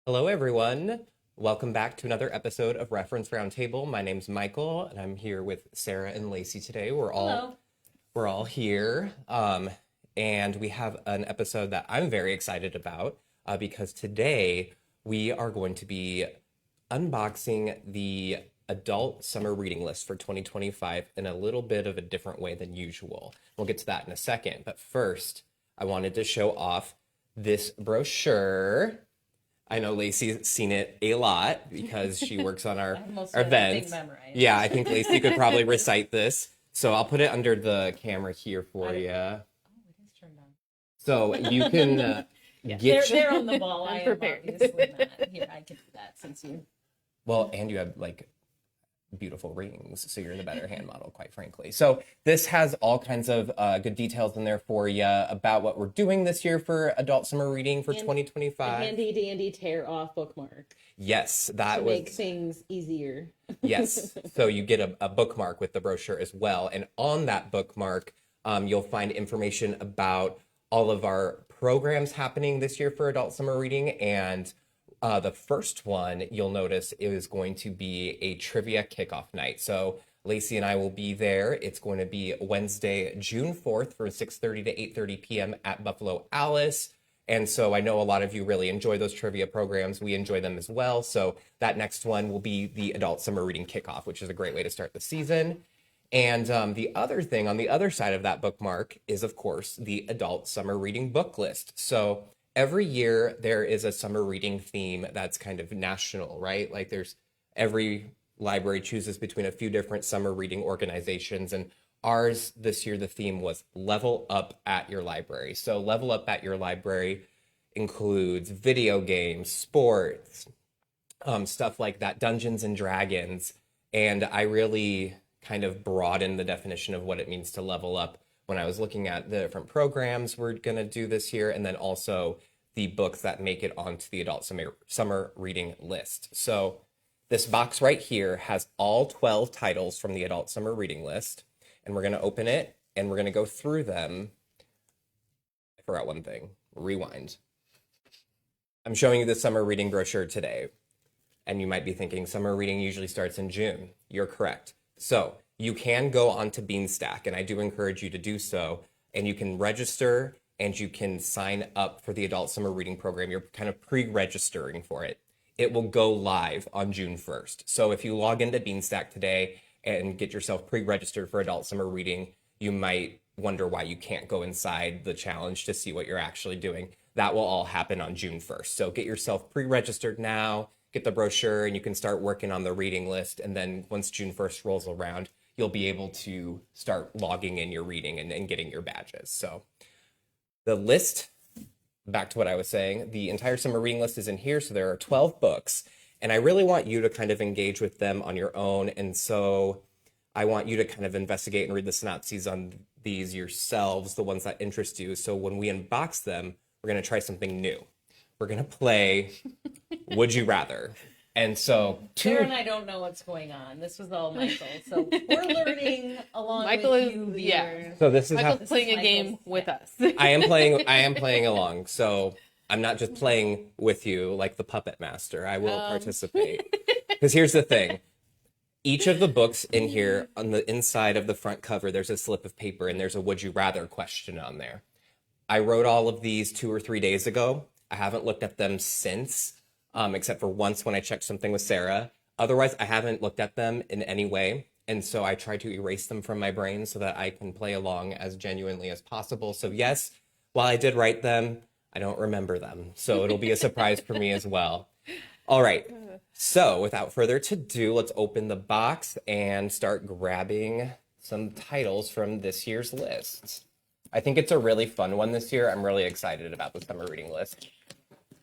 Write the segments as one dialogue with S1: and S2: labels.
S1: Hello, everyone. Welcome back to another episode of Reference Roundtable. My name's Michael, and I'm here with Sarah and Lacey today.
S2: Hello.
S1: We're all here, and we have an episode that I'm very excited about because today we are going to be unboxing the adult summer reading list for 2025 in a little bit of a different way than usual. We'll get to that in a second, but first, I wanted to show off this brochure. I know Lacey's seen it a lot because she works on our events.
S2: Memorized.
S1: Yeah, I think Lacey could probably recite this. So I'll put it under the camera here for you.
S2: Oh, it is turned on.
S1: So you can
S2: Yeah,
S1: get
S2: they're on the ball. I am
S3: prepared.
S2: obviously not. Here, I can do that since you.
S1: well, and you have like beautiful rings, so you're the better hand model, quite frankly. So this has all kinds of good details in there for you about what we're doing this year for adult summer reading for
S3: And
S1: 2025.
S3: A handy dandy tear off bookmark
S1: Yes, that
S3: to
S1: was
S3: make things easier.
S1: yes. So you get a bookmark with the brochure as well. And on that bookmark, you'll find information about all of our programs happening this year for adult summer reading. And the first one you'll notice is going to be a trivia kickoff night. So Lacey and I will be there. It's going to be Wednesday, June 4th from 6:30 to 8:30 p.m. at Buffalo Alice. And so I know a lot of you really enjoy those trivia programs. We enjoy them as well. So that next one will be the Adult Summer Reading Kickoff, which is a great way to start the season. And the other thing on the other side of that bookmark is, of course, the Adult Summer Reading Book List. So every year there is a summer reading theme that's kind of national, right? Like there's every library chooses between a few different summer reading organizations. And ours this year, the theme was Level Up at Your Library. So Level Up at Your Library includes video games, sports, stuff like that, Dungeons and Dragons. And I really kind of broadened the definition of what it means to level up when I was looking at the different programs we're going to do this year, and then also the books that make it onto the adult summer reading list. So this box right here has all 12 titles from the adult summer reading list, and we're going to open it and we're going to go through them. I forgot one thing. Rewind. I'm showing you the summer reading brochure today. And you might be thinking summer reading usually starts in June. You're correct. So you can go onto Beanstack, and I do encourage you to do so. And you can register and you can sign up for the adult summer reading program. You're kind of pre-registering for it. It will go live on June 1st. So if you log into Beanstack today and get yourself pre-registered for adult summer reading, you might wonder why you can't go inside the challenge to see what you're actually doing. That will all happen on June 1st. So get yourself pre-registered now, get the brochure, and you can start working on the reading list. And then once June 1st rolls around, you'll be able to start logging in your reading and getting your badges. So the list, back to what I was saying, the entire summer reading list is in here. So there are 12 books, and I really want you to kind of engage with them on your own. And so I want you to kind of investigate and read the synopses on these yourselves, the ones that interest you. So when we unbox them, we're going to try something new. We're going to play Would You Rather. And so
S2: Sarah and I don't know what's going on. This was all Michael, so we're learning along
S3: Michael
S2: with
S3: is-
S2: you.
S3: yeah.
S2: viewers.
S1: so this is how
S3: Michael's playing a game
S2: Michael's-
S3: with us.
S1: I am playing along. So I'm not just playing with you like the puppet master. I will participate. Because here's the thing. Each of the books in here, on the inside of the front cover, there's a slip of paper and there's a would you rather question on there. I wrote all of these 2 or 3 days ago. I haven't looked at them since, except for once when I checked something with Sarah. Otherwise, I haven't looked at them in any way. And so I try to erase them from my brain so that I can play along as genuinely as possible. So yes, while I did write them, I don't remember them. So it'll be a surprise for me as well. All right. So without further ado, let's open the box and start grabbing some titles from this year's list. I think it's a really fun one this year. I'm really excited about the summer reading list.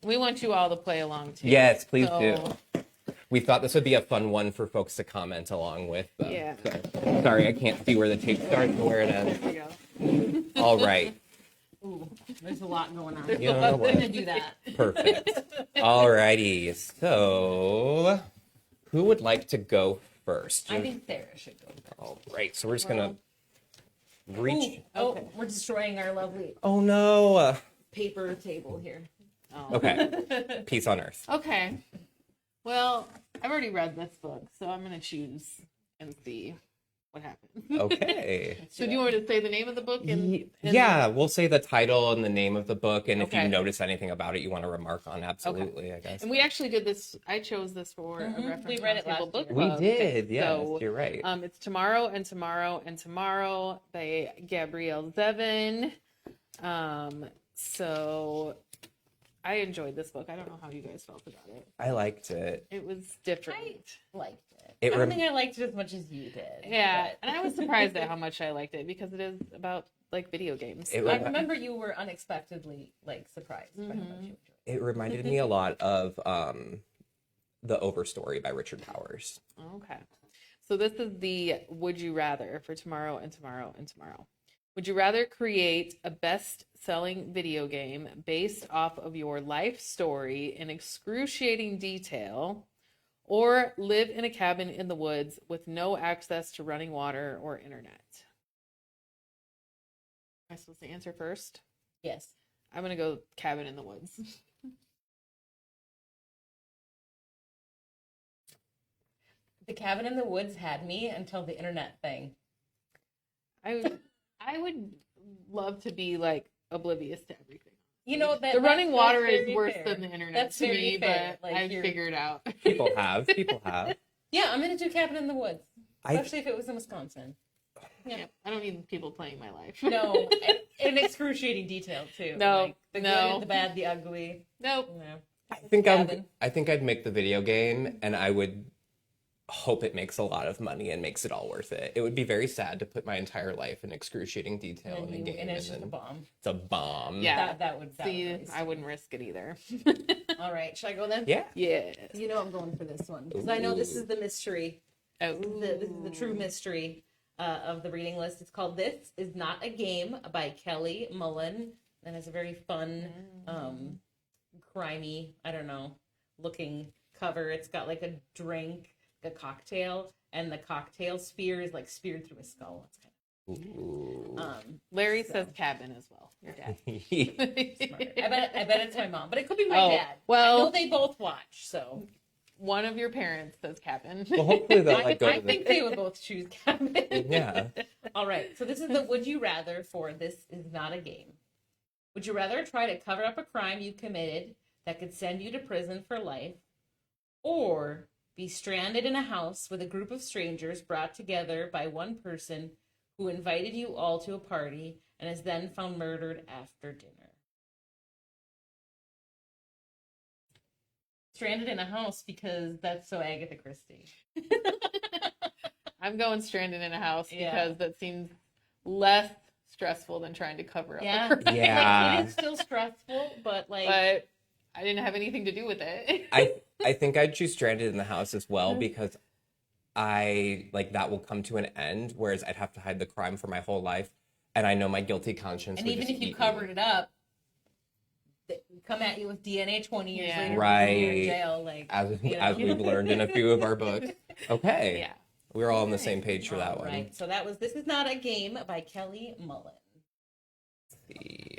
S3: We want you all to play along too.
S1: Yes, please
S3: So-
S1: do. We thought this would be a fun one for folks to comment along with.
S3: Yeah.
S1: So, sorry, I can't see where the tape starts and where it ends.
S3: There you go.
S1: All right.
S2: Ooh, there's a lot going on.
S1: You know
S2: I'm
S1: what?
S2: gonna do that.
S1: Perfect. All righty. So, who would like to go first?
S2: I think Sarah should go first.
S1: All right. So we're just gonna reach.
S2: Oh, we're destroying our lovely
S1: Oh no.
S2: paper table here.
S3: Oh.
S1: Okay. Peace on Earth.
S3: Okay. Well, I've already read this book, so I'm going to choose and see what happens.
S1: Okay.
S3: So do you want me to say the name of the book?
S1: Yeah, we'll say the title and the name of the book, and if
S3: Okay.
S1: you notice anything about it you want to remark on, absolutely, I guess.
S3: And we actually did this. I chose this for a reference.
S2: We read it
S3: Roundtable
S2: last
S3: book
S2: year.
S1: We
S3: club.
S1: did,
S3: Okay,
S1: yes,
S3: so,
S1: you're right.
S3: It's Tomorrow and Tomorrow and Tomorrow by Gabrielle Zevin. So I enjoyed this book. I don't know how you guys felt about it.
S1: I liked it.
S3: It was different.
S2: I liked it.
S1: It
S2: I don't
S1: rem-
S2: think I liked it as much as you did.
S3: Yeah,
S2: but-
S3: and I was surprised at how much I liked it because it is about like video games.
S1: It
S2: I
S1: was-
S2: remember you were unexpectedly like surprised by how much you enjoyed it.
S1: It reminded me a lot of The Overstory by Richard Powers.
S3: Okay. So this is the Would You Rather for Tomorrow and Tomorrow and Tomorrow. Would you rather create a best-selling video game based off of your life story in excruciating detail, or live in a cabin in the woods with no access to running water or internet? Am I supposed to answer first?
S2: Yes.
S3: I'm going to go cabin in the woods.
S2: The Cabin in the Woods had me until the internet thing.
S3: I would love to be like oblivious to everything.
S2: You know,
S3: The running water
S2: that's
S3: is
S2: very
S3: worse
S2: fair.
S3: than the internet
S2: That's
S3: to
S2: very
S3: me,
S2: fair.
S3: but
S2: Like,
S3: I've
S2: you're-
S3: figured out.
S1: People have.
S2: Yeah, I'm gonna do Cabin in the Woods,
S1: I
S2: especially if it was in Wisconsin.
S3: Yeah, I don't need people playing my life.
S2: No, in excruciating detail too.
S3: No,
S2: like, the
S3: no.
S2: good, the bad, the ugly.
S3: Nope.
S2: No.
S1: I think I'd make the video game, and I would hope it makes a lot of money and makes it all worth it. It would be very sad to put my entire life in excruciating detail in a game,
S2: And it's just a
S1: then
S2: bomb.
S1: it's a bomb.
S3: Yeah.
S2: That would
S3: See,
S2: really
S3: I wouldn't risk it either.
S2: All right, should I go then?
S1: Yeah.
S3: Yeah.
S2: You know I'm going for this one because I know this is the mystery.
S3: Oh.
S2: This is the true mystery of the reading list. It's called "This Is Not a Game" by Kelly Mullen, and it's a very fun, crimey, I don't know, looking cover. It's got like a drink, a cocktail, and the cocktail spear is like speared through a skull. It's kind
S1: Ooh.
S2: of
S3: Larry
S2: So.
S3: says cabin as well. Your dad.
S2: smart. I bet it's my mom, but it could be my
S3: Oh,
S2: dad.
S3: well-
S2: I know they both watch, so
S3: One of your parents says cabin.
S1: Well, hopefully they'll like go
S2: I
S1: to the...
S2: think they would both choose cabin.
S1: Yeah.
S2: All right. So this is the would you rather for This Is Not a Game. Would you rather try to cover up a crime you committed that could send you to prison for life, or be stranded in a house with a group of strangers brought together by one person who invited you all to a party and is then found murdered after dinner? Stranded in a house because that's so Agatha Christie.
S3: I'm going stranded in a house
S2: Yeah.
S3: because that seems less stressful than trying to cover up
S2: Yeah.
S3: a crime.
S1: Yeah.
S2: Like, it is still stressful, but like
S3: But I didn't have anything to do with it.
S1: I think I'd choose stranded in the house as well because I like that will come to an end, whereas I'd have to hide the crime for my whole life, and I know my guilty conscience.
S2: and
S1: would
S2: even
S1: just
S2: if you
S1: eat
S2: covered
S1: me.
S2: it up, they come at you with DNA 20 years
S3: Yeah.
S2: later.
S1: Right.
S2: You're in jail, like
S1: as
S2: you know?
S1: as we've learned in a few of our books. Okay,
S3: Yeah.
S1: we're all on the same page for that
S2: All
S1: one.
S2: right. So that was This Is Not a Game by Kelly Mullen.
S1: Let's see,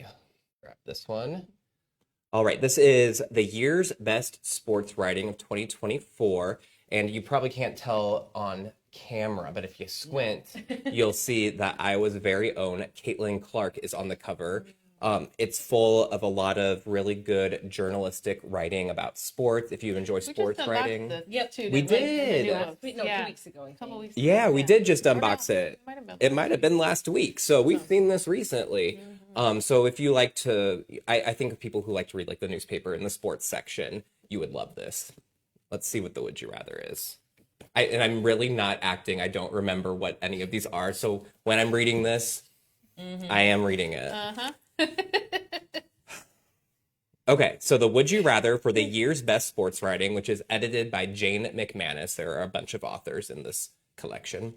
S1: grab this one. All right, this is the year's best sports writing of 2024, and you probably can't tell on camera, but if you squint, you'll see that Iowa's very own Caitlin Clark is on the cover. It's full of a lot of really good journalistic writing about sports. If you enjoy
S3: We just
S1: sports
S3: unboxed
S1: writing,
S3: this
S2: Yep.
S3: too,
S1: We
S3: didn't
S1: did.
S3: The new
S2: Last
S3: books.
S2: week, no,
S3: Yeah.
S2: 2 weeks ago. I
S3: A
S2: think.
S3: couple weeks
S1: yeah,
S3: ago,
S1: we did just
S3: Or no,
S1: unbox it.
S3: might have been
S1: It might have been last week, so we've seen this recently. So if you like to, I think of people who like to read like the newspaper in the sports section, you would love this. Let's see what the would you rather is. And I'm really not acting. I don't remember what any of these are. So when I'm reading this, I am reading it.
S3: Uh-huh.
S1: Okay, so the would you rather for the year's best sports writing, which is edited by Jane McManus. There are a bunch of authors in this collection.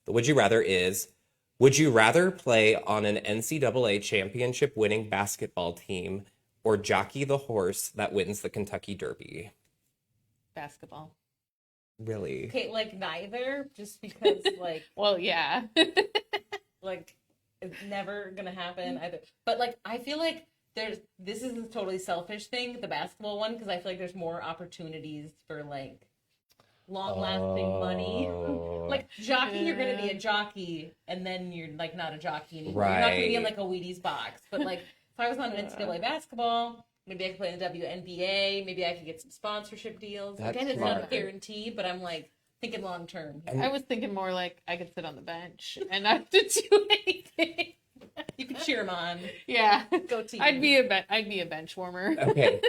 S1: The would you rather is, would you rather play on an NCAA championship winning basketball team or jockey the horse that wins the Kentucky Derby?
S3: Basketball.
S1: Really?
S2: Okay, like neither, just because like
S3: Well, yeah.
S2: like it's never gonna happen either. But like I feel like this is a totally selfish thing, the basketball one, because I feel like there's more opportunities for like long-lasting money. Like jockey, you're gonna be a jockey, and then you're like not a jockey anymore. You're not gonna be in like a Wheaties box. But like if I was on an NCAA basketball, maybe I could play in the WNBA. Maybe I could get some sponsorship deals.
S1: That's
S2: Again, it's
S1: smart.
S2: not a guarantee, but I'm like thinking long term.
S3: I was thinking more like I could sit on the bench and not have to do anything.
S2: You could cheer them on.
S3: Yeah,
S2: Go team.
S3: I'd be a bench warmer.
S1: Okay.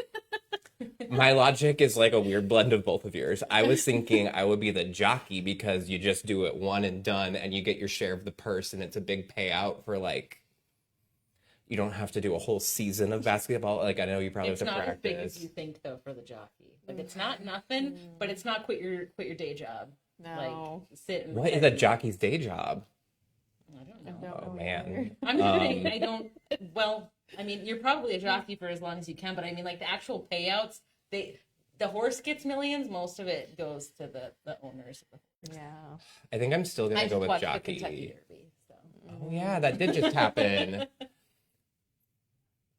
S1: My logic is like a weird blend of both of yours. I was thinking I would be the jockey because you just do it one and done and you get your share of the purse and it's a big payout for like, you don't have to do a whole season of basketball. Like I know you probably
S2: It's
S1: have to
S2: not
S1: practice.
S2: as big as you think though for the jockey. Like it's not nothing, but it's not quit your day job.
S3: No,
S2: Like sit and
S1: What is a jockey's day job?
S2: I don't
S3: I
S2: know.
S3: don't
S1: Oh
S3: know
S1: man.
S2: I'm just kidding. I don't. Well, I mean, you're probably a jockey for as long as you can, but I mean, like the actual payouts, the horse gets millions. Most of it goes to the owners.
S3: Yeah.
S1: I think I'm still
S2: I
S1: gonna
S2: just
S1: go with
S2: watched the
S1: jockey.
S2: Kentucky Derby. So.
S1: Oh yeah, that did just happen.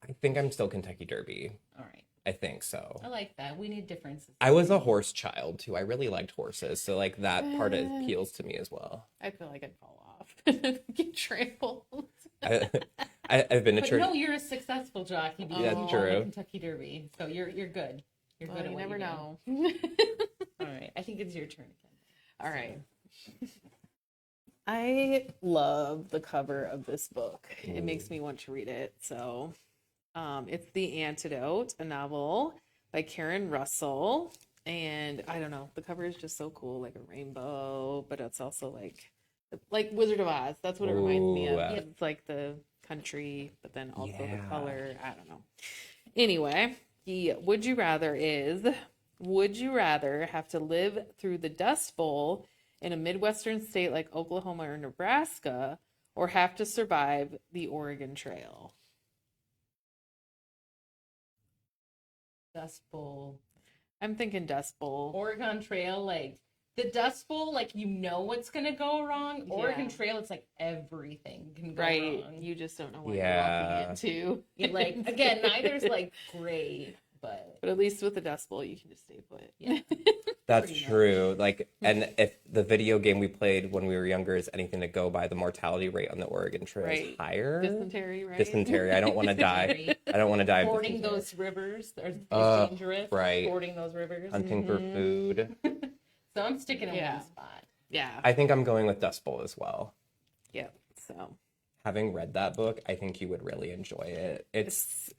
S1: I think I'm still Kentucky Derby.
S2: All right,
S1: I think so.
S2: I like that. We need differences.
S1: I was a horse child too. I really liked horses, so like that part appeals to me as well.
S3: I feel like I'd fall off, get trampled.
S1: I've been to
S2: But
S1: church.
S2: no, you're a successful jockey because
S1: Yeah,
S2: you won
S1: true.
S2: the Kentucky Derby, so you're good. You're
S3: Well,
S2: good at
S3: you
S2: what
S3: never
S2: you do.
S3: know.
S2: All right, I think it's your turn again.
S3: All right. I love the cover of this book. It makes me want to read it. So, it's The Antidote, a novel by Karen Russell. And I don't know, the cover is just so cool, like a rainbow, but it's also like Wizard of Oz. That's what it reminds me of.
S1: Ooh.
S3: It's like the country, but then also the
S1: Yeah.
S3: color. I don't know. Anyway, the would you rather is, would you rather have to live through the Dust Bowl in a Midwestern state like Oklahoma or Nebraska, or have to survive the Oregon Trail?
S2: Dust Bowl,
S3: I'm thinking Dust Bowl.
S2: Oregon Trail, like the Dust Bowl, like you know what's gonna go wrong. Oregon
S3: Yeah.
S2: Trail, it's like everything can go
S3: Right.
S2: wrong.
S3: You just don't know what
S1: Yeah.
S3: you're walking into.
S2: You like again, neither's like great, but
S3: But at least with the Dust Bowl, you can just stay put.
S2: yeah.
S1: That's
S2: Pretty
S1: true. Like, and if the video game we played when we were younger is anything to go by, the mortality rate on the Oregon Trail is
S3: Right.
S1: higher.
S3: Dysentery, right?
S1: Dysentery. I don't want to die. I don't want to die. of
S2: Fording
S1: dysentery.
S2: those rivers is
S1: Oh,
S2: dangerous.
S1: right.
S2: Fording those rivers.
S1: Hunting for food.
S2: So I'm sticking in
S3: Yeah.
S2: one spot.
S3: Yeah.
S1: I think I'm going with Dust Bowl as well.
S3: Yep. So
S1: Having read that book, I think you would really enjoy it.
S3: it's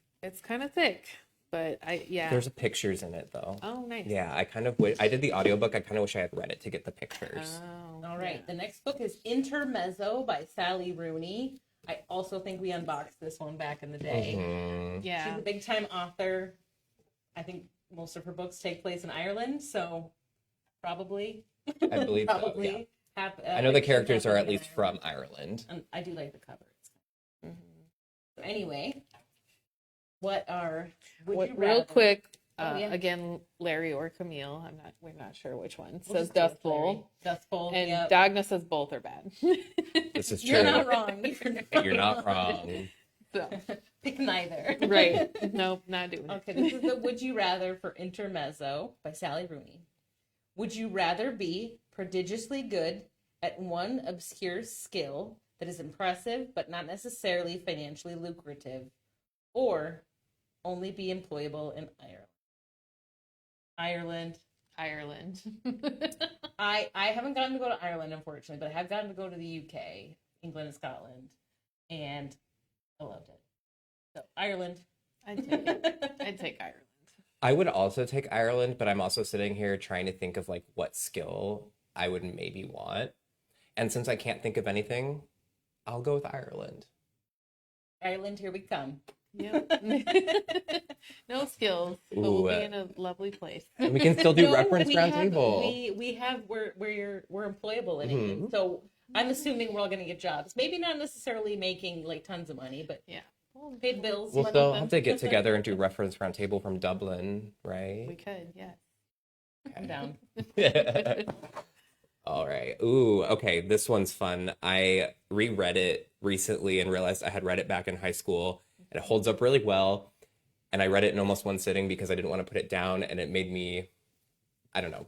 S3: kind of thick, but yeah.
S1: There's pictures in it though.
S3: Oh, nice.
S1: Yeah, I kind of wish I did the audiobook. I kind of wish I had read it to get the pictures.
S3: Oh,
S2: All right.
S3: yeah.
S2: The next book is Intermezzo by Sally Rooney. I also think we unboxed this one back in the day.
S1: Mhm.
S3: Yeah.
S2: She's a big time author. I think most of her books take place in Ireland, so probably.
S1: I believe so.
S2: probably.
S1: Yeah. I know the characters are at least
S2: from.
S1: from Ireland.
S2: And I do like the cover.
S3: Mhm.
S2: So anyway, what are
S3: What,
S2: you
S3: real
S2: rather?
S3: quick,
S2: Oh, yeah.
S3: again, Larry or Camille. We're not sure which one.
S2: We'll
S3: Says
S2: just go with
S3: Dust Bowl.
S2: Larry. Dust Bowl.
S3: And
S2: Yep.
S3: Dagna says both are bad.
S1: This is true.
S2: You're not wrong.
S1: You're not wrong.
S3: So,
S2: Pick neither.
S3: right. Nope, not doing it.
S2: Okay, this is the Would You Rather for Intermezzo by Sally Rooney. Would you rather be prodigiously good at one obscure skill that is impressive but not necessarily financially lucrative, or only be employable in Ireland?
S3: Ireland.
S2: I haven't gotten to go to Ireland, unfortunately, but I have gotten to go to the UK, England, and Scotland, and I loved it. So Ireland.
S3: I'd take it. I'd take Ireland.
S1: I would also take Ireland, but I'm also sitting here trying to think of like what skill I would maybe want. And since I can't think of anything, I'll go with Ireland.
S2: Ireland, here we come.
S3: Yep. No skills, but we'll
S1: Ooh,
S3: be in a lovely place.
S1: And we can still do
S2: No,
S1: reference
S2: we
S1: roundtable.
S2: we're employable in
S1: Mhm.
S2: it. So I'm assuming we're all going to get jobs. Maybe not necessarily making like tons of money, but
S3: Yeah.
S2: paid bills.
S1: We'll
S2: money.
S1: still have to get together and do reference roundtable from Dublin,
S3: We
S1: right?
S3: could, yes.
S2: I'm down.
S1: All right. Ooh, okay. This one's fun. I reread it recently and realized I had read it back in high school. and it holds up really well. And I read it in almost one sitting because I didn't want to put it down, and it made me, I don't know,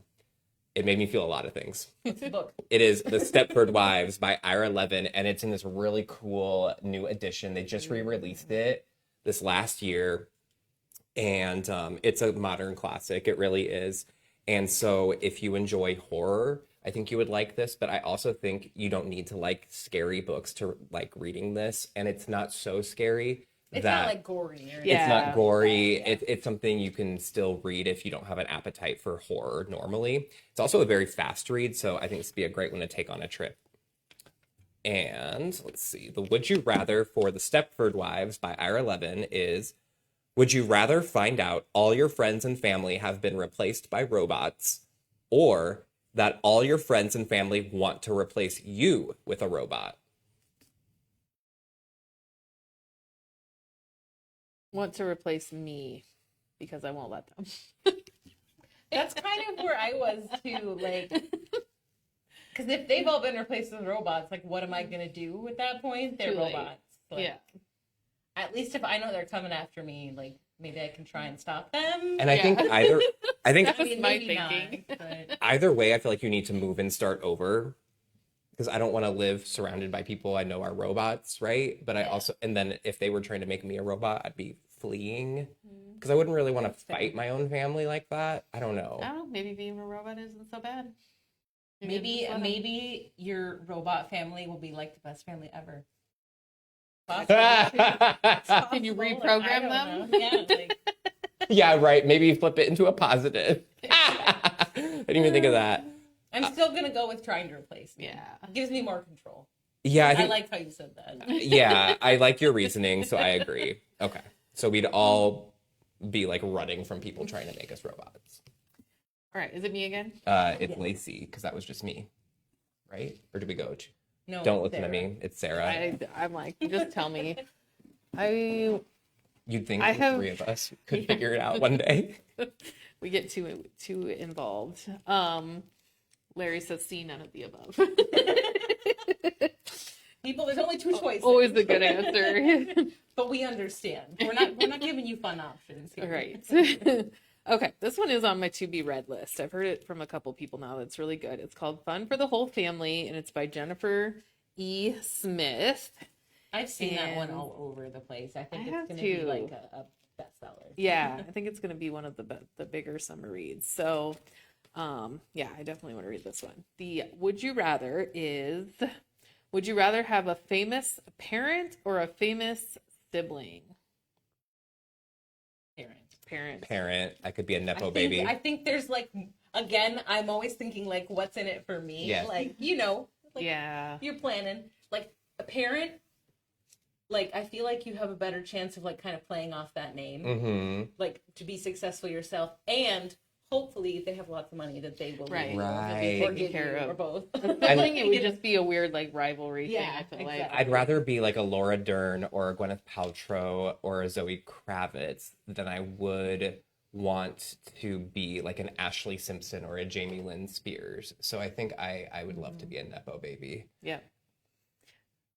S1: it made me feel a lot of things.
S2: What's the book?
S1: It is The Stepford Wives by Ira Levin, and it's in this really cool new edition. They just re-released it this last year, and it's a modern classic. It really is. And so if you enjoy horror, I think you would like this, but I also think you don't need to like scary books to like reading this, and it's not so scary.
S2: It's
S1: that
S2: not like gory or
S3: Yeah.
S1: it's not gory.
S2: Yeah.
S1: It's something you can still read if you don't have an appetite for horror normally. It's also a very fast read, so I think this would be a great one to take on a trip. And let's see, the Would You Rather for The Stepford Wives by Ira Levin is, would you rather find out all your friends and family have been replaced by robots, or that all your friends and family want to replace you with a robot?
S3: Want to replace me because I won't let them.
S2: That's kind of where I was too, like, because if they've all been replaced with robots, like, what am I gonna do at that point? They're
S3: Too late.
S2: robots. Like,
S3: Yeah.
S2: At least if I know they're coming after me, like, maybe I can try and stop them.
S1: And I
S3: Yeah.
S1: think I think
S2: I mean,
S3: my
S2: maybe
S3: thinking.
S2: not, but
S1: either way, I feel like you need to move and start over, because I don't want to live surrounded by people I know are robots, right? But I
S2: Yeah.
S1: also, and then if they were trying to make me a robot, I'd be fleeing, because I wouldn't really want to
S2: That's fair.
S1: fight my own family like that. I don't
S3: I
S1: know.
S3: don't know. Maybe being a robot isn't so bad.
S2: maybe
S3: just let 'em.
S2: maybe your robot family will be like the best family ever.
S3: Can you
S2: Possible, like,
S3: reprogram
S2: I
S3: them?
S2: don't know. Yeah, like,
S1: Yeah, right. Maybe flip it into a positive. I didn't even think of that.
S2: I'm still gonna go with trying to replace me.
S3: Yeah.
S2: It gives me more control.
S1: Yeah, I
S2: I
S1: think.
S2: like how you said that.
S1: Yeah, I like your reasoning, so I agree. Okay, so we'd all be like running from people trying to make us robots.
S3: All right. Is it me again?
S1: It's Lacey, because that was just me, right? Or did we go?
S2: No,
S1: Don't listen to
S2: Sarah.
S1: me. It's Sarah.
S3: I'm like, just tell me.
S1: You'd think
S3: I
S1: the
S3: have-
S1: three of us could figure it out one day.
S3: We get too involved. Larry says, "See none of the above."
S2: People, there's only two choices.
S3: Always a good answer.
S2: But we understand. We're not giving you fun options here.
S3: Right. Okay, this one is on my to be read list. I've heard it from a couple people now. That's really good. It's called Fun for the Whole Family, and it's by Jennifer E. Smith.
S2: I've seen that one
S3: And
S2: all over the place. I think
S3: I
S2: it's
S3: have
S2: going to be
S3: too.
S2: like a bestseller.
S3: Yeah, I think it's going to be one of the bigger summer reads. So, yeah, I definitely want to read this one. The Would You Rather is, would you rather have a famous parent or a famous sibling? Parent.
S1: Parent, I could be a nepo
S2: I
S1: baby.
S2: think there's like, again, I'm always thinking like, what's in it for me?
S1: Yeah.
S2: Like, you know, like
S3: Yeah.
S2: you're planning. Like a parent, like I feel like you have a better chance of like kind of playing off that name,
S1: Mm-hmm.
S2: like to be successful yourself, and hopefully they have lots of money that they will
S3: Right.
S2: leave you,
S1: Right.
S2: or
S3: Taken
S2: give
S3: care
S2: you,
S3: of.
S2: or both.
S3: I think it would just be a weird like rivalry thing.
S2: Yeah,
S3: I feel
S2: exactly.
S3: like.
S1: I'd rather be like a Laura Dern or a Gwyneth Paltrow or a Zoe Kravitz than I would want to be like an Ashley Simpson or a Jamie Lynn Spears. So I think I would love to be a nepo baby.
S3: Yeah.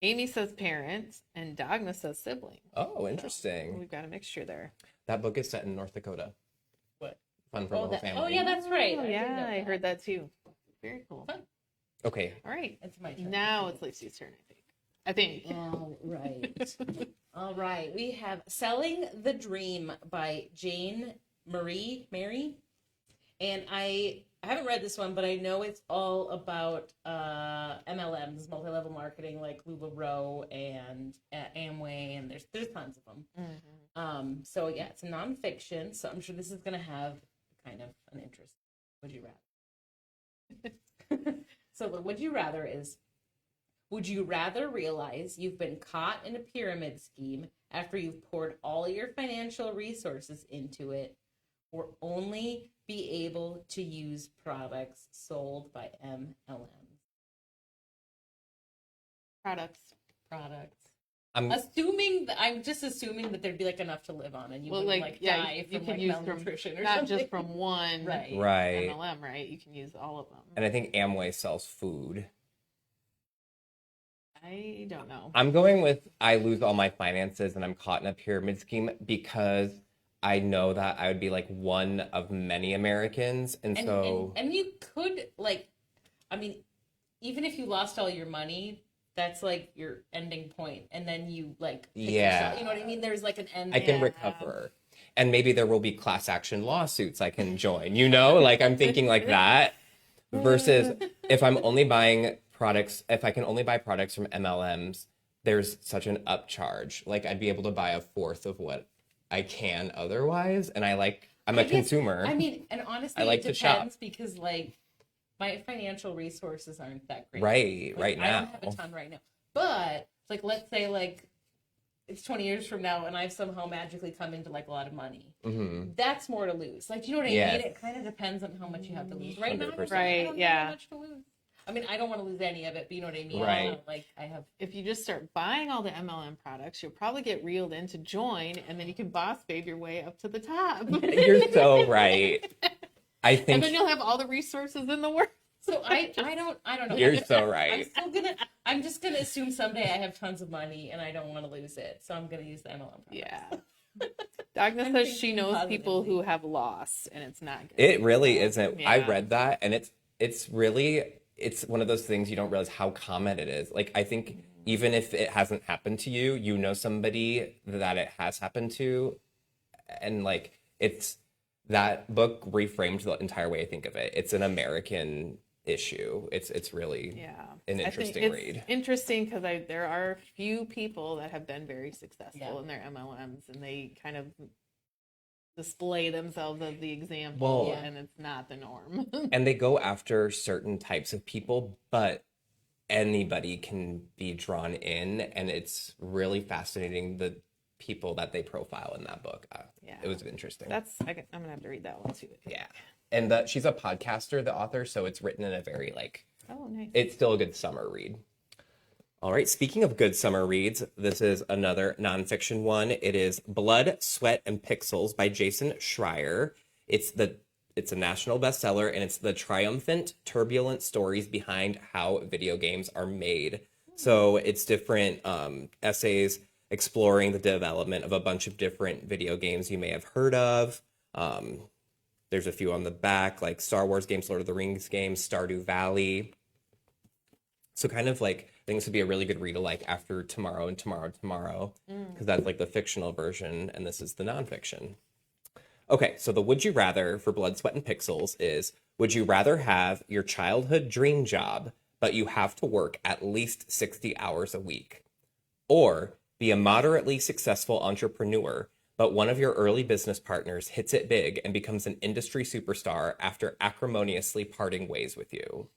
S3: Amy says parent, and Dagna says sibling.
S1: Oh, interesting.
S3: We've got a mixture there.
S1: That book is set in North Dakota.
S2: What?
S1: Fun for the whole family.
S2: yeah, that's right.
S3: Oh,
S2: I did
S3: yeah,
S2: know
S3: I
S2: that.
S3: heard that too. Very cool.
S2: Fun.
S1: Okay.
S3: All right.
S2: It's my turn.
S3: Now it's Lacey's turn, I think.
S2: All right. All right. We have Selling the Dream by Jane Mary. And I haven't read this one, but I know it's all about MLMs, multi-level marketing, like LuLaRoe and Amway, and there's tons of them.
S3: Mhm.
S2: So yeah, it's nonfiction, so I'm sure this is going to have kind of an interest. Would you rather? So the would you rather is, would you rather realize you've been caught in a pyramid scheme after you've poured all your financial resources into it, or only be able to use products sold by MLMs?
S3: Products.
S1: I'm
S2: I'm just assuming that there'd be like enough to live on, and you
S3: Well,
S2: wouldn't
S3: like,
S2: like
S3: yeah,
S2: die
S3: you
S2: from
S3: can
S2: like
S3: use from
S2: malnutrition or
S3: not
S2: something.
S3: just from one
S2: Right.
S1: right.
S3: MLM, right? You can use all of them.
S1: And I think Amway sells food.
S3: I don't know.
S1: I'm going with I lose all my finances and I'm caught in a pyramid scheme because I know that I would be like one of many Americans. And so,
S2: and you could like, I mean, even if you lost all your money, that's like your ending point, and then you like pick yourself, you know what I mean? There's like an end.
S1: I can recover. And maybe there will be class action lawsuits I can join, you know? Like I'm thinking like that versus if I'm only buying products, if I can only buy products from MLMs, there's such an upcharge. Like I'd be able to buy a fourth of what I can otherwise. And I'm a consumer.
S2: I mean, and honestly,
S1: I like
S2: it
S1: to shop.
S2: depends because like my financial resources aren't that great.
S1: Right,
S2: Like,
S1: right
S2: I
S1: now.
S2: don't have a ton right now. But like let's say like it's 20 years from now and I've somehow magically come into like a lot of money.
S1: Mm-hmm.
S2: That's more to lose. Like, do you know what I
S1: Yes.
S2: mean? It kind of depends on how much you have to lose. Right now,
S1: 100%.
S3: Right,
S2: I don't
S3: yeah.
S2: have much to lose. I mean, I don't want to lose any of it, but you know what I mean?
S1: Right.
S2: Like, I have.
S3: If you just start buying all the MLM products, you'll probably get reeled in to join, and then you can boss babe your way up to the top.
S1: You're so right. I
S3: And
S1: think
S3: then you'll have all the resources in the world.
S2: So I don't know.
S1: you're so right.
S2: I'm just gonna assume someday I have tons of money and I don't want to lose it, so I'm gonna use the MLM products.
S3: Yeah. Dagna
S2: I'm
S3: says she
S2: thinking
S3: knows people
S2: positively.
S3: who have lost, and it's not good.
S1: It really isn't. I
S3: Yeah.
S1: read that and it's really it's one of those things you don't realize how common it is. Like I think even if it hasn't happened to you, you know somebody that it has happened to, and like it's that book reframed the entire way I think of it. It's an American issue. It's really
S3: Yeah.
S1: an
S3: I think
S1: interesting
S3: it's
S1: read.
S3: interesting because there are a few people that have been very successful
S2: Yeah.
S3: in their MLMs, and they kind of display themselves as the example,
S1: Well,
S3: and it's not the norm.
S1: And they go after certain types of people, but anybody can be drawn in, and it's really fascinating the people that they profile in that book.
S3: Yeah.
S1: It was interesting.
S3: I'm gonna have to read that one too.
S1: Yeah. And she's a podcaster, the author, so it's written in a very like
S3: Oh, nice.
S1: it's still a good summer read. All right, speaking of good summer reads, this is another nonfiction one. It is Blood, Sweat, and Pixels by Jason Schreier. It's a national bestseller, and it's the triumphant, turbulent stories behind how video games are made. So it's different essays exploring the development of a bunch of different video games you may have heard of. There's a few on the back, like Star Wars games, Lord of the Rings games, Stardew Valley. So kind of like, I think this would be a really good read to like after Tomorrow and Tomorrow, because that's like the fictional version, and this is the nonfiction. Okay, so the would you rather for Blood, Sweat, and Pixels is, would you rather have your childhood dream job, but you have to work at least 60 hours a week? Or be a moderately successful entrepreneur, but one of your early business partners hits it big and becomes an industry superstar after acrimoniously parting ways with you?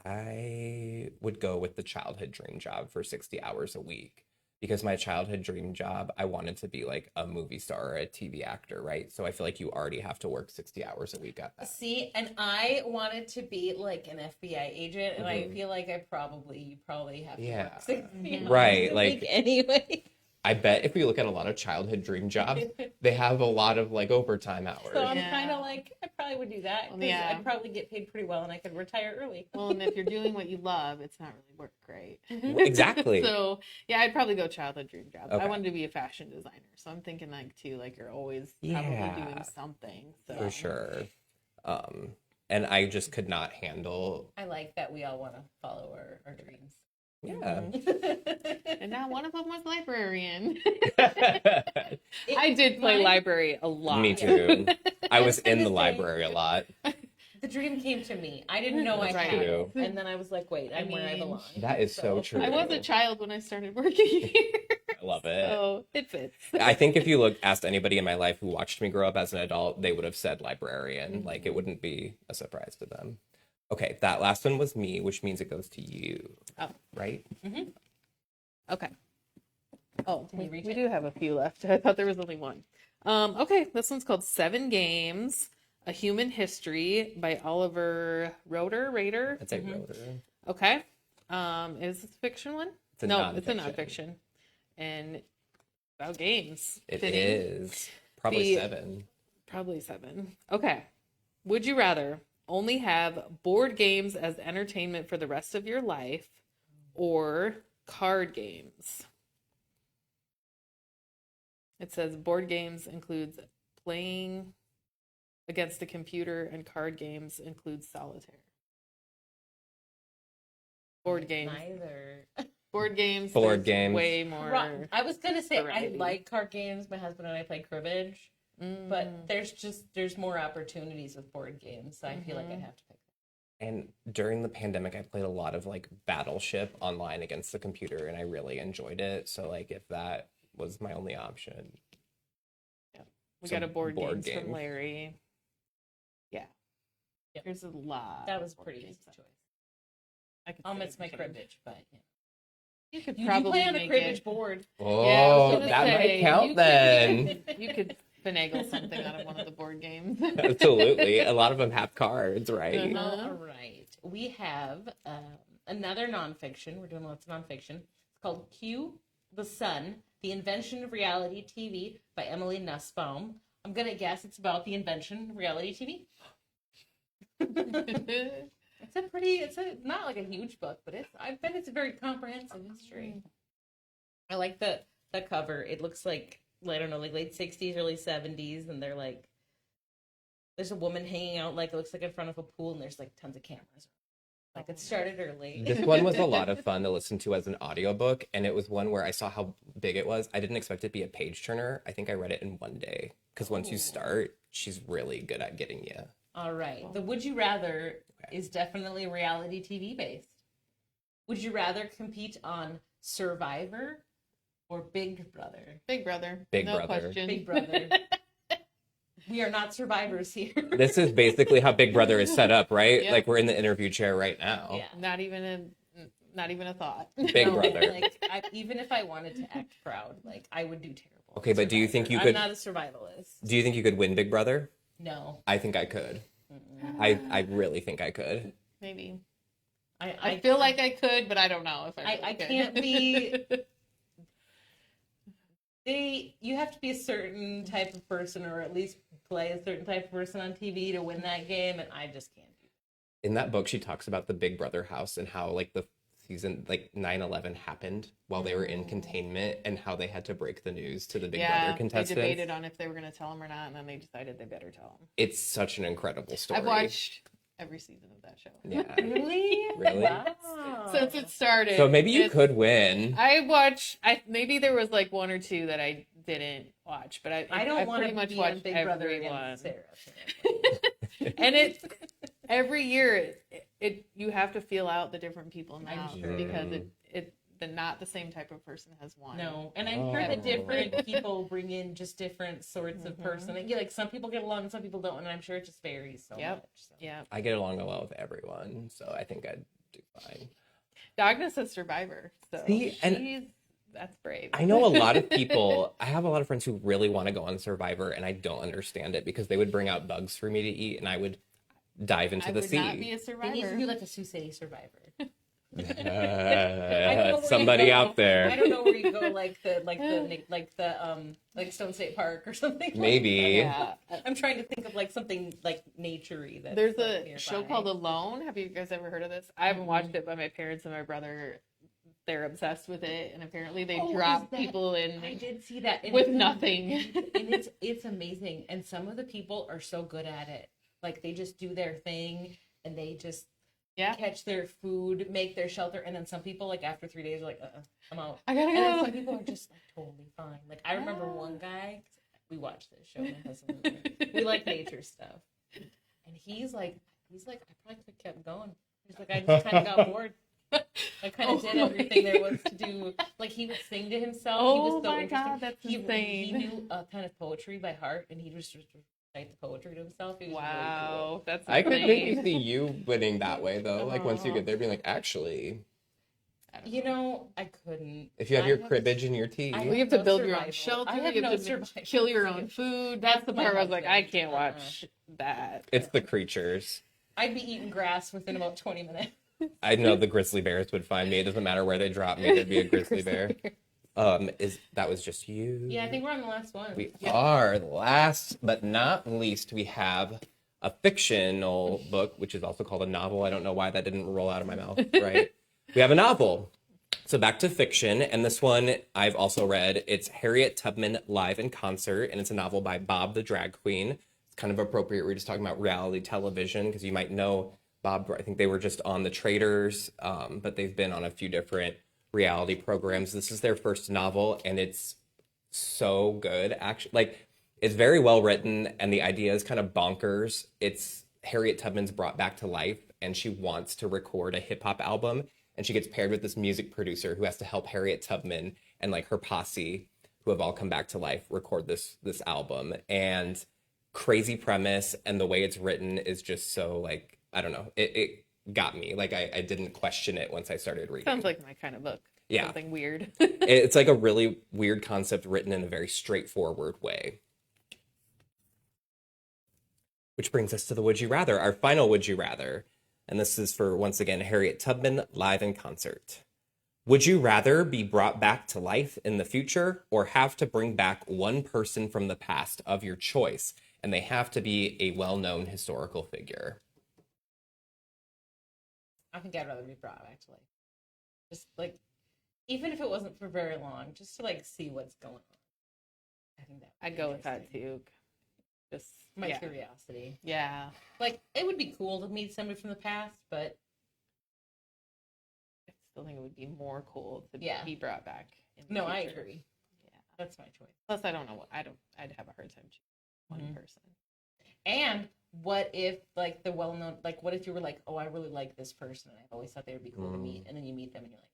S1: I would go with the childhood dream job for 60 hours a week, because my childhood dream job, I wanted to be like a movie star or a TV actor, right? So I feel like you already have to work 60 hours a week at that.
S2: See, and I wanted to be like an FBI agent, and I feel like you probably have to work 60 hours
S1: Right,
S2: a
S1: like-
S2: week anyway.
S1: I bet if we look at a lot of childhood dream jobs, they have a lot of like overtime hours.
S2: So I'm
S3: Yeah.
S2: kind of like, I probably would do that. 'Cause
S3: Yeah.
S2: I'd probably get paid pretty well, and I could retire early.
S3: Well, and if you're doing what you love, it's not really work great.
S1: Exactly.
S3: So yeah, I'd probably go childhood dream job.
S1: Okay.
S3: I wanted to be a fashion designer, so I'm thinking like too, like you're always probably
S1: Yeah.
S3: doing something. So
S1: For sure. And I just could not handle.
S2: I like that we all want to follow our dreams.
S1: Yeah.
S3: And now one of them was librarian.
S2: It-
S3: I did play
S2: mine-
S3: library a lot.
S1: Me too. I was
S2: gonna
S1: in the
S2: say-
S1: library a lot.
S2: The dream came to me. I didn't know I
S3: Right.
S2: had it. And then I was like, wait, I'm where I
S3: mean,
S2: belong.
S1: That is so true.
S3: I was a child when I started working here.
S1: I love it.
S3: So it fits.
S1: I think if you asked anybody in my life who watched me grow up as an adult, they would have said librarian. Like it wouldn't be a surprise to them. Okay, that last one was me, which means it goes to you.
S3: Oh.
S1: Right?
S3: Okay. Oh,
S2: Can we
S3: we
S2: reach it?
S3: do have a few left. I thought there was only one. Okay, this one's called 7 Games, A Human History by Oliver Rader.
S1: That's a rotor.
S3: Okay. Is this a fiction one?
S1: It's a
S3: No, it's a
S1: nonfiction.
S3: nonfiction. And about games.
S1: It
S3: Fitting.
S1: is. Probably
S3: The-
S1: 7.
S3: Probably 7. Okay. Would you rather only have board games as entertainment for the rest of your life, or card games. It says board games includes playing against the computer, and card games includes solitaire. Board games.
S2: Neither.
S3: Board games.
S1: Board
S3: there's
S1: games.
S3: Way more.
S2: I was gonna say
S3: variety.
S2: I like card games. My husband and I play cribbage, but there's more opportunities with board games. So I feel like I'd have to pick.
S1: And during the pandemic, I played a lot of like Battleship online against the computer, and I really enjoyed it. So like, if that was my only option,
S3: We
S1: So
S3: got a board games
S1: game.
S3: from Larry. Yeah.
S2: Yep.
S3: There's a lot.
S2: That was
S3: of board
S2: pretty
S3: games.
S2: easy choice.
S3: I could
S2: I'll
S3: say
S2: miss my
S3: sure.
S2: cribbage, but
S3: You could
S2: you
S3: probably
S2: play on a
S3: make
S2: cribbage
S3: it.
S2: board.
S1: oh,
S3: Yeah, I was gonna
S1: that
S3: say,
S1: might
S3: you
S1: count
S3: could-
S1: then.
S3: You could finagle something out of one of the board games.
S1: Absolutely, a lot of them have cards, right?
S3: Uh-huh.
S2: All right. We have another nonfiction. We're doing lots of nonfiction. It's called Q the Sun, The Invention of Reality TV by Emily Nussbaum. I'm going to guess it's about the invention of reality TV. It's not like a huge book, but I bet it's a very comprehensive history. I like the cover. It looks like, I don't know, like late 60s, early 70s, and they're like, there's a woman hanging out, like, it looks like in front of a pool, and there's like tons of cameras. Like, it started early.
S1: This one was a lot of fun to listen to as an audiobook, and it was one where I saw how big it was. I didn't expect it to be a page turner. I think I read it in one day, because once you start, she's really good at getting you.
S2: All right. The Would You Rather is definitely reality TV based. Would you rather compete on Survivor or Big Brother?
S3: Big Brother.
S1: Big
S3: no
S1: Brother.
S3: question.
S2: Big Brother. We are not survivors here.
S1: This is basically how Big Brother is set up, right?
S3: Yep.
S1: Like, we're in the interview chair right now.
S2: Yeah.
S3: Not even a thought.
S1: Big Brother.
S2: Like, even if I wanted to act proud, like, I would do terrible.
S1: Okay, but do you think you
S2: I'm
S1: could?
S2: not a survivalist.
S1: Do you think you could win Big Brother?
S2: No.
S1: I think I could. I really think I could.
S3: Maybe.
S2: I
S3: I feel like I could, but I don't know if I. Really
S2: I
S3: could.
S2: can't be. You have to be a certain type of person, or at least play a certain type of person on TV to win that game, and I just can't do
S1: In that book, she talks about the Big Brother house and how like the season, like 9/11 happened while they were in containment, and how they had to break the news to the Big Brother
S3: They
S1: contestants.
S3: debated on if they were going to tell him or not, and then they decided they better tell him.
S1: It's such an incredible story.
S3: I've watched every season of that show.
S1: Yeah.
S2: Really?
S1: Really?
S2: Wow.
S3: Since it started.
S1: So maybe you
S3: It's-
S1: could win.
S3: I watched. Maybe there was like one or two that I didn't watch, but
S2: I don't want
S3: pretty
S2: to
S3: much
S2: be on
S3: watched
S2: Big Brother
S3: everyone.
S2: against Sarah.
S3: And it every year it you have to feel out the different people now
S2: I'm sure.
S3: because not the same type of person has won.
S2: No, and I'm sure that
S1: Oh.
S2: different people bring in just different sorts of person. And, yeah, like some people get along and some people don't, and I'm sure it just varies so
S3: Yep.
S2: much. So.
S3: Yeah.
S1: I get along well with everyone, so I think I'd do fine.
S3: Dagna's a survivor, so
S1: See, and-
S3: that's brave.
S1: I know a lot of people, I have a lot of friends who really want to go on Survivor, and I don't understand it because they would bring out bugs for me to eat, and I would dive into
S3: I
S1: the
S3: would
S1: sea.
S3: not be a
S2: They need to
S3: survivor.
S2: do like a Sioux City Survivor.
S1: Somebody out
S2: I
S1: there.
S2: don't know where you go, like Stone State Park or something.
S1: Maybe.
S3: Yeah.
S2: I'm trying to think of like something like naturey. That's
S3: There's
S2: like,
S3: a
S2: nearby.
S3: show called Alone. Have you guys ever heard of this? I haven't watched it, but my parents and my brother, they're obsessed with it, and apparently they
S2: Oh,
S3: drop
S2: is that-
S3: people in
S2: I did see that and
S3: with
S2: it's-
S3: nothing.
S2: and it's amazing. And some of the people are so good at it. Like they just do their thing and they just
S3: Yeah.
S2: catch their food, make their shelter, and then some people like after 3 days are like, I'm out.
S3: I gotta
S2: And then
S3: go.
S2: some people are just like totally fine. Like I remember one guy, we watched this show, my husband and I. We like nature stuff, and he's like, I probably could have kept going. He's like, I just kind of got bored. I kind of did everything there was to do. Like he would sing to himself. He was
S3: Oh
S2: so
S3: my
S2: interesting.
S3: God, that's
S2: He
S3: insane.
S2: knew a kind of poetry by heart, and he just recite the poetry to himself. It was really cool.
S3: Wow, that's
S1: I could maybe
S3: insane.
S1: see you winning that way, though. Like, once you get there, being like, actually,
S3: I don't
S2: You know, I couldn't.
S1: if you have
S2: I
S1: your
S2: have-
S1: cribbage and your tea.
S2: I
S3: Well, you have to
S2: no
S3: build your
S2: survival.
S3: own shelter.
S2: I have
S3: You
S2: no
S3: have to
S2: survival.
S3: kill your own food. That's the
S2: My
S3: part where I was like, I
S2: husband.
S3: can't watch that.
S1: It's the creatures.
S2: I'd be eating grass within about 20 minutes.
S1: I know the grizzly bears would find me. It doesn't matter where they drop me. There'd be a grizzly bear. That was just you?
S2: Yeah, I think we're on the last one.
S1: We are. Last but not least, we have a fictional book, which is also called a novel. I don't know why that didn't roll out of my mouth, right? We have a novel. So back to fiction, and this one I've also read. It's Harriet Tubman Live in Concert, and it's a novel by Bob the Drag Queen. It's kind of appropriate. We're just talking about reality television because you might know Bob. I think they were just on The Traitors, but they've been on a few different reality programs. This is their first novel, and it's so good. Actually, like, it's very well written, and the idea is kind of bonkers. It's Harriet Tubman's brought back to life, and she wants to record a hip hop album, and she gets paired with this music producer who has to help Harriet Tubman and like her posse, who have all come back to life, record this album. And crazy premise, and the way it's written is just so, like, I don't know, it got me. Like, I didn't question it once I started reading.
S3: Sounds like my kind of book.
S1: Yeah.
S3: Something weird.
S1: It's like a really weird concept written in a very straightforward way. Which brings us to the Would You Rather, our final Would You Rather. And this is for, once again, Harriet Tubman Live in Concert. Would you rather be brought back to life in the future or have to bring back one person from the past of your choice? And they have to be a well-known historical figure.
S2: I think I'd rather be brought back to life. Just like, even if it wasn't for very long, just to like see what's going on. I think that
S3: I'd go with that too. Just
S2: my curiosity.
S3: Yeah.
S2: Like, it would be cool to meet somebody from the past, but
S3: I still think it would be more cool to
S2: Yeah.
S3: be brought back. In the
S2: no, I
S3: future.
S2: agree.
S3: Yeah.
S2: That's my choice.
S3: Plus, I don't know what I'd have a hard time choosing one
S2: Mhm.
S3: person.
S2: And what if, like, the well-known, like, what if you were like, oh, I really like this person, and I've always thought they would be cool to meet, and then you meet them, and you're like,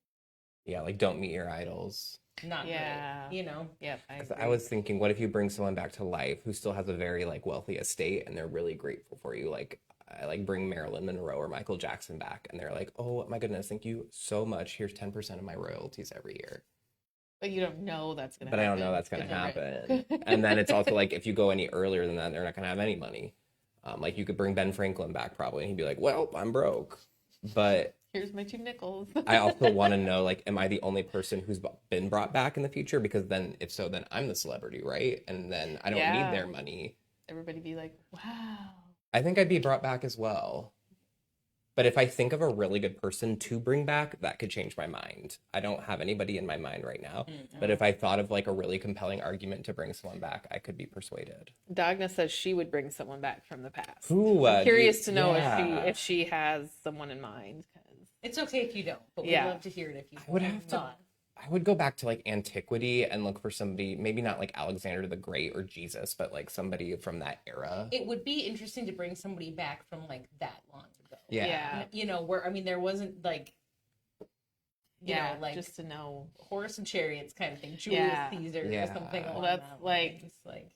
S1: Yeah, like, don't meet your idols.
S2: not
S3: Yeah.
S2: great, you know?
S3: Yep.
S1: I was thinking, what if you bring someone back to life who still has a very like wealthy estate and they're really grateful for you? Like, I like bring Marilyn Monroe or Michael Jackson back, and they're like, "Oh my goodness, thank you so much. Here's 10% of my royalties every year."
S3: But you don't know that's gonna.
S1: But I
S3: happen
S1: don't know that's gonna
S3: in the
S1: happen.
S3: book.
S1: And then it's also like, if you go any earlier than that, they're not gonna have any money. Like, you could bring Ben Franklin back probably, and he'd be like, "Well, I'm broke." But
S3: Here's my 2 nickels.
S1: I also want to know, like, am I the only person who's been brought back in the future? Because then, if so, then I'm the celebrity, right? And then I don't
S3: Yeah.
S1: need their money.
S3: Everybody be like, wow.
S1: I think I'd be brought back as well. But if I think of a really good person to bring back, that could change my mind. I don't have anybody in my mind right now. But if I thought of like a really compelling argument to bring someone back, I could be persuaded.
S3: Dagna says she would bring someone back from the past.
S1: Ooh,
S3: I'm curious to know
S1: yeah.
S3: if she has someone in mind. 'Cause
S2: It's okay if you don't, but we'd
S3: Yeah.
S2: love to hear it if you
S1: I would have to.
S2: thought.
S1: I would go back to like antiquity and look for somebody, maybe not like Alexander the Great or Jesus, but like somebody from that era.
S2: It would be interesting to bring somebody back from like that long ago.
S1: Yeah.
S2: You know, where, I mean, there wasn't like, you know, like
S3: just to know.
S2: horse and chariots kind of thing, Julius
S3: Yeah.
S2: Caesar
S1: Yeah.
S2: or something.
S1: Well,
S2: Along
S3: that's
S2: that
S3: like-
S2: lines, like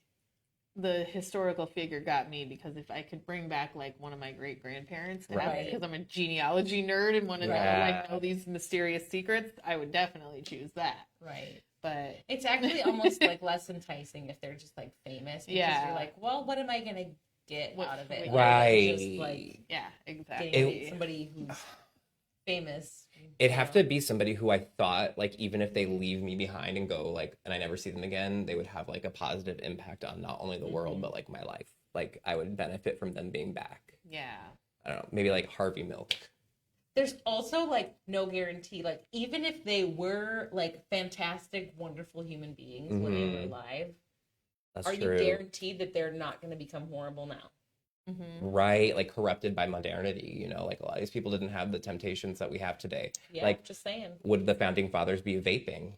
S3: The historical figure got me because if I could bring back like one of my great grandparents,
S2: Right.
S3: because I'm a genealogy nerd and want to
S1: Yeah.
S3: know these mysterious secrets, I would definitely choose that.
S2: right.
S3: But
S2: It's actually almost like less enticing if they're just like famous. Because
S3: Yeah.
S2: you're like, well, what am I gonna get
S3: What-
S2: out of it?
S1: Right.
S2: Just like
S3: yeah, exactly.
S2: getting somebody who's famous.
S1: It'd have to be somebody who I thought, like, even if they leave me behind and go, like, and I never see them again, they would have, like, a positive impact on not only the world, but, like, my life. Like, I would benefit from them being back.
S3: Yeah.
S1: I don't know, maybe, like, Harvey Milk.
S2: There's also like no guarantee. Like, even if they were like fantastic, wonderful human beings when they were
S1: Mhm.
S2: alive,
S1: That's
S2: are
S1: true.
S2: you guaranteed that they're not going to become horrible now?
S3: Mm-hmm.
S1: Right, like, corrupted by modernity, you know? Like, a lot of these people didn't have the temptations that we have today.
S2: Yeah,
S1: Like,
S2: just saying.
S1: would the founding fathers be vaping?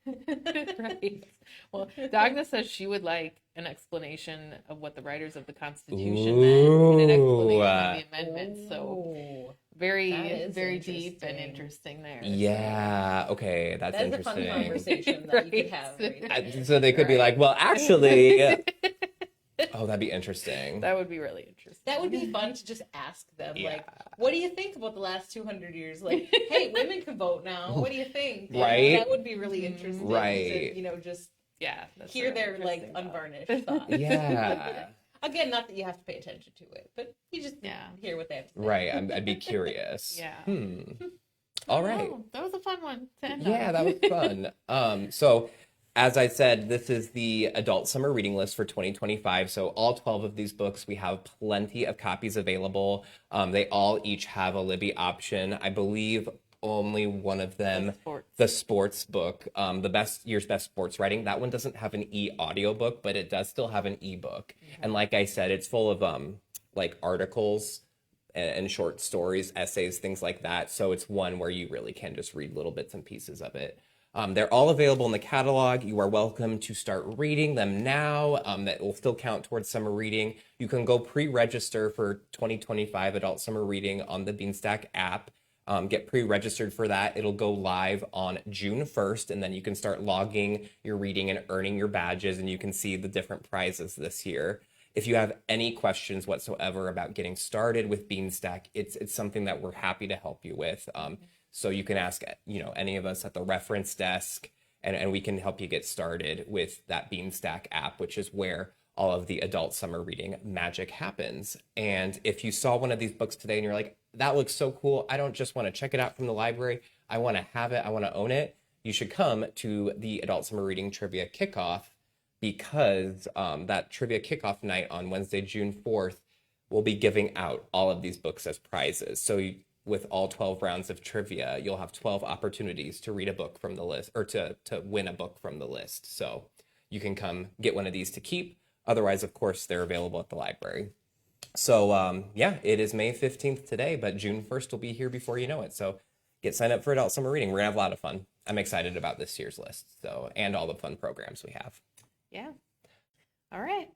S3: Right. Well, Dagna says she would like an explanation of what the writers of the Constitution meant and an explanation of the amendments. So
S2: Ooh.
S3: very,
S2: That is
S3: very deep and
S2: interesting.
S3: interesting there.
S1: Yeah, okay, that's
S2: That is a fun
S1: interesting.
S2: conversation that you could have.
S3: Right.
S2: Right there.
S1: So they could be like, well, actually... Oh, that'd be interesting.
S3: That would be really interesting.
S2: That would be fun to just ask them,
S1: Yeah.
S2: like, what do you think about the last 200 years? Like, hey, women can vote now. What do you think?
S1: Right.
S2: That would be really interesting.
S1: Right.
S2: To, you know, just
S3: Yeah. That's
S2: hear
S3: a
S2: their,
S3: really
S2: like,
S3: interesting thought.
S2: unvarnished thoughts.
S1: Yeah.
S2: Again, not that you have to pay attention to it, but you just
S3: Yeah.
S2: hear what they have to say.
S1: Right, I'd be curious.
S3: Yeah.
S1: All right.
S3: Oh, that was a fun one to end
S1: Yeah,
S3: on.
S1: that was fun. So as I said, this is the adult summer reading list for 2025. So all 12 of these books, we have plenty of copies available. They all each have a Libby option. I believe only one of them, the sports book, the year's best sports writing, that one doesn't have an e-audiobook, but it does still have an e-book. And like I said, it's full of like articles and short stories, essays, things like that. So it's one where you really can just read little bits and pieces of it. They're all available in the catalog. You are welcome to start reading them now. That will still count towards summer reading. You can go pre-register for 2025 adult summer reading on the Beanstack app. Get pre-registered for that. It'll go live on June 1st, and then you can start logging your reading and earning your badges, and you can see the different prizes this year. If you have any questions whatsoever about getting started with Beanstack, it's something that we're happy to help you with. So you can ask, any of us at the reference desk, and we can help you get started with that Beanstack app, which is where all of the adult summer reading magic happens. And if you saw one of these books today and you're like, that looks so cool, I don't just want to check it out from the library, I want to have it, I want to own it, you should come to the adult summer reading trivia kickoff, because that trivia kickoff night on Wednesday, June 4th, we'll be giving out all of these books as prizes. So with all 12 rounds of trivia, you'll have 12 opportunities to read a book from the list, or to win a book from the list. So you can come get one of these to keep. Otherwise, of course, they're available at the library. So it is May 15th today, but June 1st will be here before you know it. So get signed up for adult summer reading. We're gonna have a lot of fun. I'm excited about this year's list, and all the fun programs we have.
S3: Yeah. All right.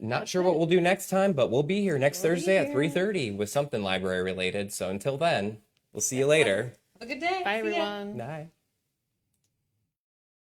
S1: Not sure what we'll do next time, but we'll be here next Thursday at 3:30 with something library related. So until then, we'll see you later.
S2: Have a good day.
S3: Bye,
S2: See ya.
S3: everyone.
S1: Bye.